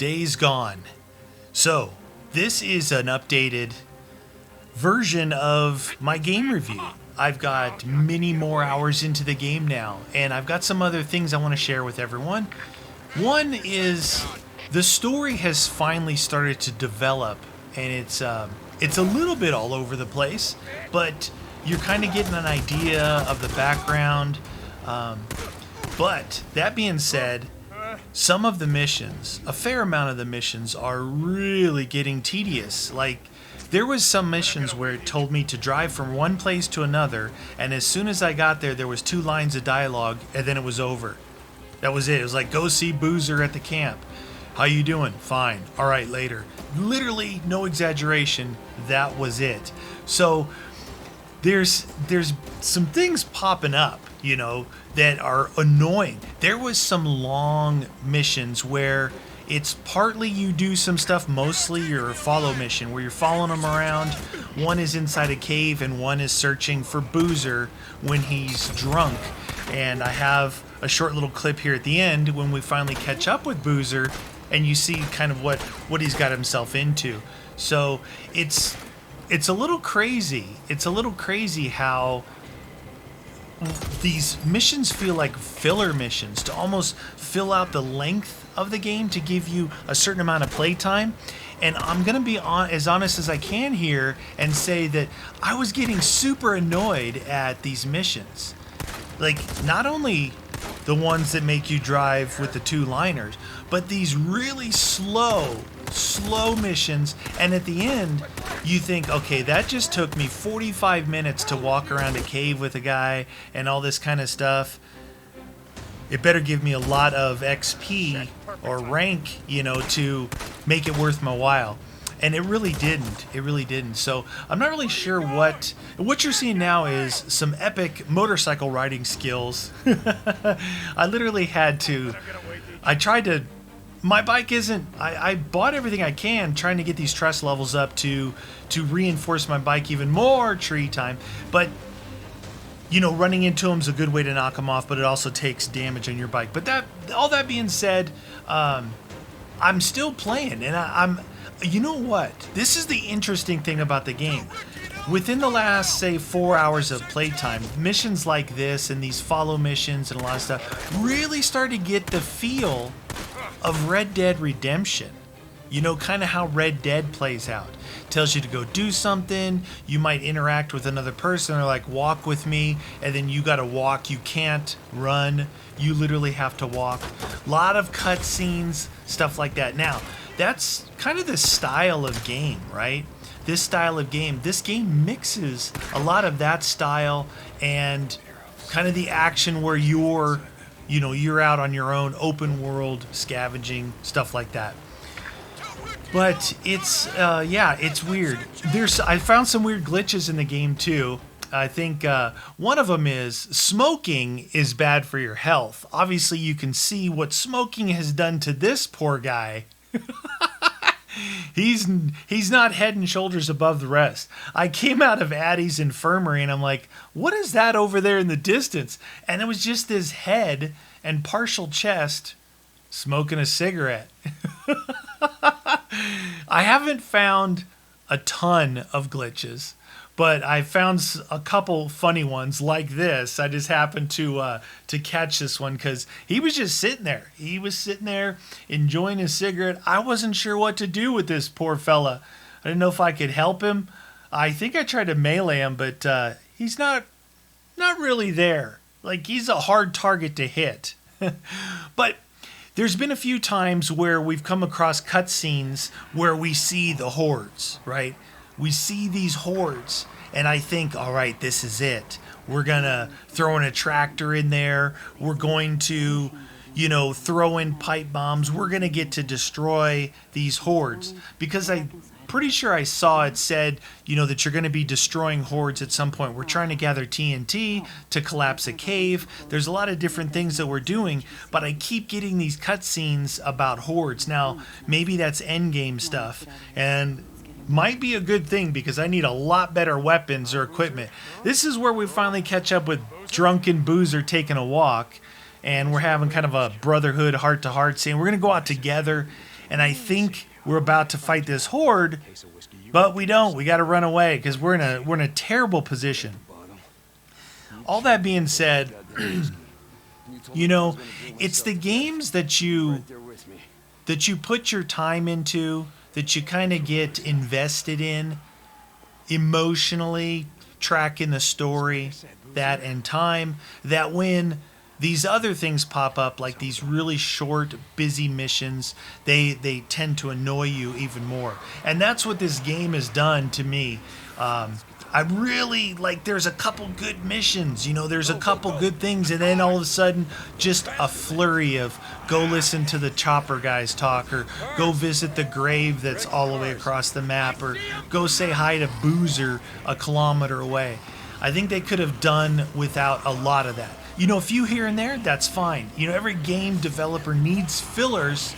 Days Gone. So, this is an updated version of my game review. I've got many more hours into the game now, and I've got some other things I want to share with everyone. One is the story has finally started to develop, and it's a little bit all over the place, but you're kind of getting an idea of the background. But that being said, some of the missions, a fair amount of the missions, are really getting tedious. Like, there was some missions where it told me to drive from one place to another, and as soon as I got there, there was 2 lines of dialogue, and then it was over. That was it. It was like, go see Boozer at the camp. How you doing? Fine. All right, later. Literally, no exaggeration, that was it. So there's some things popping up, that are annoying. There was some long missions where it's partly you do some stuff, mostly your follow mission, where you're following them around. One is inside a cave and one is searching for Boozer when he's drunk. And I have a short little clip here at the end when we finally catch up with Boozer and you see kind of what he's got himself into. So it's a little crazy. It's a little crazy how these missions feel like filler missions to almost fill out the length of the game to give you a certain amount of playtime. And I'm going to be as honest as I can here and say that I was getting super annoyed at these missions. Like, not only the ones that make you drive with the 2-liners, but these really slow missions, and at the end you think, okay, that just took me 45 minutes to walk around a cave with a guy and all this kind of stuff. It better give me a lot of XP or rank, to make it worth my while. And it really didn't. So I'm not really sure what you're seeing now is some epic motorcycle riding skills. I literally my bike isn't, I bought everything I can trying to get these trust levels up to reinforce my bike even more tree time. But, running into them is a good way to knock them off, but it also takes damage on your bike. But all that being said, I'm still playing, and you know what? This is the interesting thing about the game. Within the last, say, 4 hours of playtime, missions like this and these follow missions and a lot of stuff really start to get the feel of Red Dead Redemption. Kind of how Red Dead plays out. Tells you to go do something, you might interact with another person or like walk with me, and then you gotta walk. You can't run, you literally have to walk. A lot of cutscenes, stuff like that. Now, that's kind of the style of game, right? This game mixes a lot of that style and kind of the action where you're out on your own, open world, scavenging, stuff like that. But it's weird. I found some weird glitches in the game too. I think one of them is smoking is bad for your health. Obviously, you can see what smoking has done to this poor guy. He's not head and shoulders above the rest. I came out of Addie's infirmary and I'm like, what is that over there in the distance? And it was just his head and partial chest smoking a cigarette. I haven't found a ton of glitches, but I found a couple funny ones like this. I just happened to catch this one because he was just sitting there. He was sitting there enjoying his cigarette. I wasn't sure what to do with this poor fella. I didn't know if I could help him. I think I tried to melee him, but he's not really there. Like, he's a hard target to hit. But there's been a few times where we've come across cutscenes where we see the hordes, right? We see these hordes, and I think, all right, this is it. We're going to throw in a tractor in there. We're going to, throw in pipe bombs. We're going to get to destroy these hordes. Because I'm pretty sure I saw it said, that you're going to be destroying hordes at some point. We're trying to gather TNT to collapse a cave. There's a lot of different things that we're doing, but I keep getting these cutscenes about hordes. Now, maybe that's endgame stuff, and might be a good thing because I need a lot better weapons or equipment. This is where we finally catch up with drunken Boozer taking a walk, and we're having kind of a brotherhood heart-to-heart scene. We're going to go out together and I think we're about to fight this horde, but we don't. We got to run away because we're in a terrible position. All that being said, you know, it's the games that you put your time into, that you kind of get invested in emotionally, tracking the story, that and time, that when these other things pop up, like these really short, busy missions, they tend to annoy you even more. And that's what this game has done to me. I really, like, there's a couple good missions, you know, there's a couple good things, and then all of a sudden, just a flurry of go listen to the chopper guys talk, or go visit the grave that's all the way across the map, or go say hi to Boozer a kilometer away. I think they could have done without a lot of that. You know, a few here and there, that's fine. You know, every game developer needs fillers,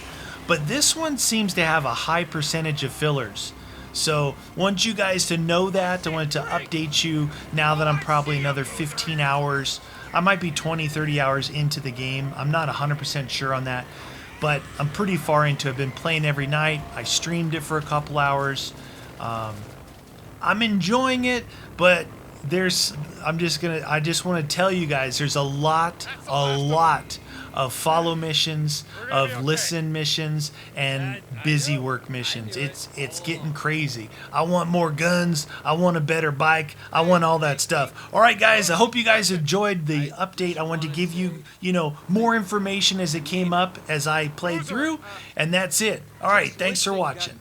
but this one seems to have a high percentage of fillers. So, want you guys to know that. I wanted to update you now that I'm probably another 15 hours. I might be 20, 30 hours into the game. I'm not 100% sure on that, but I'm pretty far into it. I've been playing every night. I streamed it for a couple hours. I'm enjoying it, but I just want to tell you guys, there's a lot of follow missions, of listen missions, and busy work missions. It's getting crazy. I want more guns. I want a better bike. I want all that stuff. All right, guys, I hope you guys enjoyed the update. I wanted to give you, more information as it came up as I played through, and that's it. All right, thanks for watching.